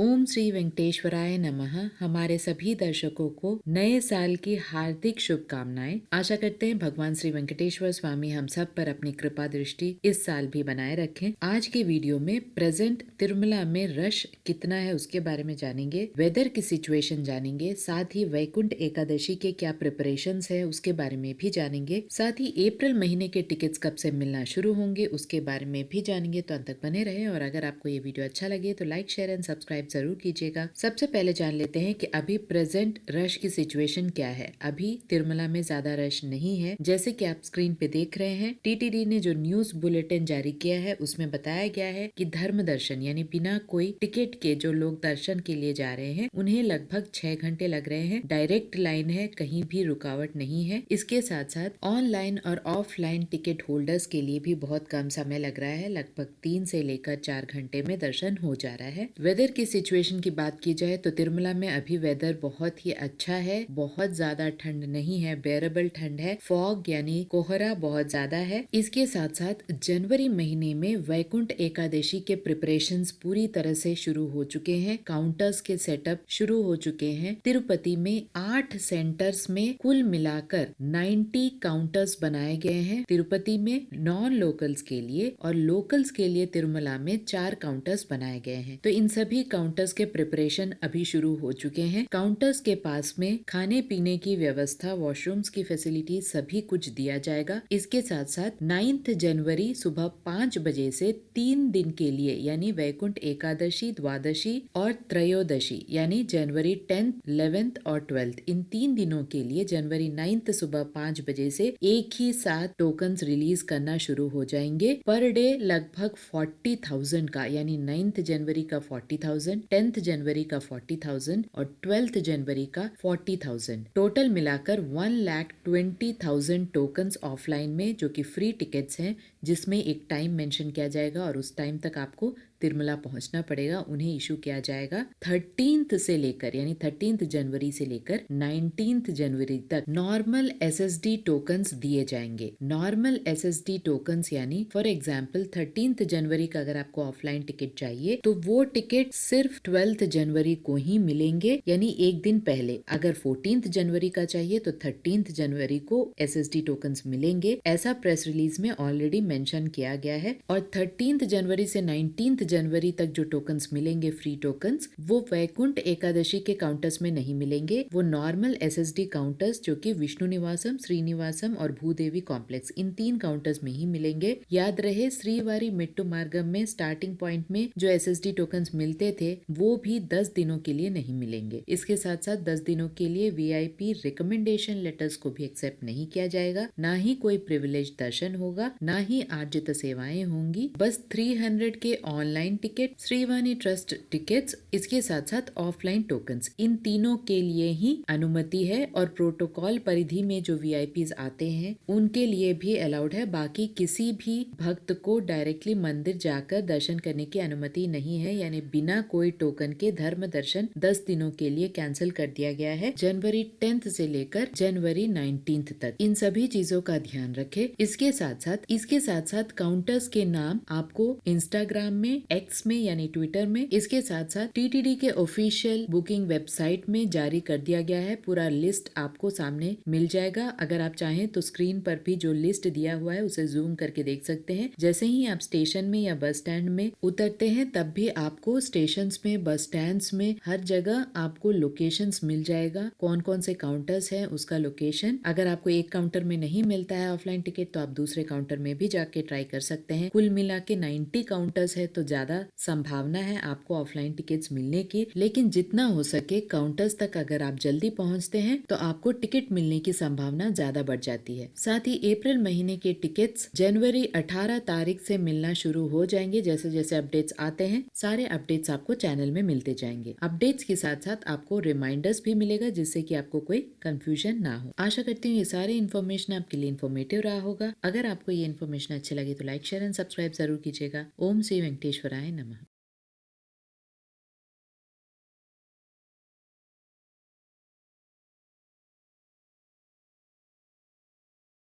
ओम श्री वेंकटेश्वराय नमः। हमारे सभी दर्शकों को नए साल की हार्दिक शुभकामनाएं। आशा करते हैं भगवान श्री वेंकटेश्वर स्वामी हम सब पर अपनी कृपा दृष्टि इस साल भी बनाए रखें। आज के वीडियो में प्रेजेंट तिरुमला में रश कितना है उसके बारे में जानेंगे, वेदर की सिचुएशन जानेंगे, साथ ही वैकुंठ एकादशी के क्या प्रिपरेशंस है उसके बारे में भी जानेंगे, साथ ही अप्रैल महीने के टिकट्स कब से मिलना शुरू होंगे उसके बारे में भी जानेंगे। तो अंत तक बने रहें और अगर आपको ये वीडियो अच्छा लगे तो लाइक शेयर एंड सब्सक्राइब जरूर कीजिएगा। सबसे पहले जान लेते हैं कि अभी प्रेजेंट रश की सिचुएशन क्या है। अभी तिरुमला में ज्यादा रश नहीं है। जैसे कि आप स्क्रीन पे देख रहे हैं, टीटीडी ने जो न्यूज बुलेटिन जारी किया है उसमें बताया गया है कि धर्म दर्शन यानी बिना कोई टिकट के जो लोग दर्शन के लिए जा रहे हैं उन्हें लगभग 6 घंटे लग रहे हैं। डायरेक्ट लाइन है, कहीं भी रुकावट नहीं है। इसके साथ साथ ऑनलाइन और ऑफलाइन टिकट होल्डर्स के लिए भी बहुत कम समय लग रहा है। लगभग 3 से लेकर 4 घंटे में दर्शन हो जा रहा है। वेदर की सिचुएशन की बात की जाए तो तिरुमला में अभी वेदर बहुत ही अच्छा है। बहुत ज्यादा ठंड नहीं है, बेरेबल ठंड है। फॉग यानी कोहरा बहुत ज्यादा है। इसके साथ साथ जनवरी महीने में वैकुंठ एकादशी के प्रिपरेशंस पूरी तरह से शुरू हो चुके हैं। काउंटर्स के सेटअप शुरू हो चुके हैं। तिरुपति में 8 सेंटर्स में कुल मिलाकर 90 काउंटर्स बनाए गए हैं। तिरुपति में नॉन लोकल्स के लिए और लोकल्स के लिए तिरुमला में 4 काउंटर्स बनाए गए हैं। तो इन सभी काउंटर्स के प्रिपरेशन अभी शुरू हो चुके हैं। काउंटर्स के पास में खाने पीने की व्यवस्था, वॉशरूम्स की फैसिलिटी सभी कुछ दिया जाएगा। इसके साथ साथ 9 जनवरी सुबह 5 बजे से 3 दिन के लिए यानी वैकुंठ एकादशी, द्वादशी और त्रयोदशी यानी जनवरी 10, 11 और 12 इन 3 दिनों के लिए जनवरी 9 सुबह 5 बजे से एक ही साथ टोकन्स रिलीज करना शुरू हो जाएंगे। पर डे लगभग 40,000 का यानी 9 जनवरी का 40,000, 10 जनवरी का 40,000 और 12 जनवरी का 40,000 टोटल मिलाकर 1,20,000 टोकन्स ऑफलाइन में जो कि फ्री टिकट्स हैं, जिसमें एक टाइम मेंशन किया जाएगा और उस टाइम तक आपको तिरुमला पहुंचना पड़ेगा। उन्हें इशू किया जाएगा 13 से लेकर यानी 13 जनवरी से लेकर 19 जनवरी तक नॉर्मल एसएसडी टोकन्स दिए जाएंगे। नॉर्मल एसएसडी टोकन्स यानी फॉर एग्जांपल 13 जनवरी का अगर आपको ऑफलाइन टिकट चाहिए तो वो टिकट सिर्फ 12 जनवरी को ही मिलेंगे यानी एक दिन पहले। अगर 14 जनवरी का चाहिए तो 13 जनवरी को एसएसडी टोकन्स मिलेंगे। ऐसा प्रेस रिलीज में ऑलरेडी मेंशन किया गया है। और 13 जनवरी से 19 जनवरी तक जो टोकन्स मिलेंगे फ्री टोकन्स, वो वैकुंठ एकादशी के काउंटर्स में नहीं मिलेंगे। वो नॉर्मल एसएसडी काउंटर्स जो कि विष्णु निवासम, श्रीनिवासम और भूदेवी कॉम्प्लेक्स इन 3 काउंटर्स में ही मिलेंगे। याद रहे श्रीवारी मेट्टू मार्गम में स्टार्टिंग पॉइंट में जो एसएसडी टोकन्स मिलते थे वो भी 10 दिनों के लिए नहीं मिलेंगे। इसके साथ साथ 10 दिनों के लिए वीआईपी रिकमेंडेशन लेटर्स को भी एक्सेप्ट नहीं किया जाएगा। ना ही कोई प्रिविलेज दर्शन होगा, ना ही आर्जित सेवाएं होंगी। बस 300 के online ticket, Srivani trust tickets, इसके साथ साथ ऑफलाइन टोकन्स, इन तीनों के लिए ही अनुमति है। और प्रोटोकॉल परिधि में जो वीआईपीज आते हैं उनके लिए भी अलाउड है। बाकी किसी भी भक्त को डायरेक्टली मंदिर जाकर दर्शन करने की अनुमति नहीं है। यानी बिना कोई टोकन के धर्म दर्शन 10 दिनों के लिए कैंसिल कर दिया गया है, जनवरी 10 से लेकर जनवरी 19 तक। इन सभी चीजों का ध्यान रखें। इसके साथ साथ काउंटर्स के नाम आपको इंस्टाग्राम में, एक्स में यानी ट्विटर में, इसके साथ साथ टीटीडी के ऑफिशियल बुकिंग वेबसाइट में जारी कर दिया गया है। पूरा लिस्ट आपको सामने मिल जाएगा। अगर आप चाहें तो स्क्रीन पर भी जो लिस्ट दिया हुआ है उसे जूम करके देख सकते हैं। जैसे ही आप स्टेशन में या बस स्टैंड में उतरते हैं तब भी आपको स्टेशंस में, बस स्टैंड्स में, हर जगह आपको लोकेशंस मिल जाएगा। कौन कौन से काउंटर्स हैं उसका लोकेशन। अगर आपको एक काउंटर में नहीं मिलता है ऑफलाइन टिकट तो आप दूसरे काउंटर में भी जाके ट्राई कर सकते हैं। कुल मिला के 90 काउंटर्स है तो ज्यादा संभावना है आपको ऑफलाइन टिकट्स मिलने की। लेकिन जितना हो सके काउंटर्स तक अगर आप जल्दी पहुंचते हैं तो आपको टिकट मिलने की संभावना ज्यादा बढ़ जाती है। साथ ही अप्रैल महीने के टिकट्स जनवरी 18 तारीख से मिलना शुरू हो जाएंगे। जैसे जैसे अपडेट्स आते हैं सारे अपडेट्स आपको चैनल में मिलते जाएंगे। अपडेट्स के साथ साथ आपको रिमाइंडर्स भी मिलेगा जिससे कि आपको कोई कंफ्यूजन ना हो। आशा करती हूँ ये सारे इन्फॉर्मेशन आपके लिए इन्फॉर्मेटिव रहा होगा। अगर आपको ये इन्फॉर्मेशन अच्छी लगी तो लाइक शेयर एंड सब्सक्राइब जरूर कीजिएगा। ओम श्री वेंकटेश्वराय नमः।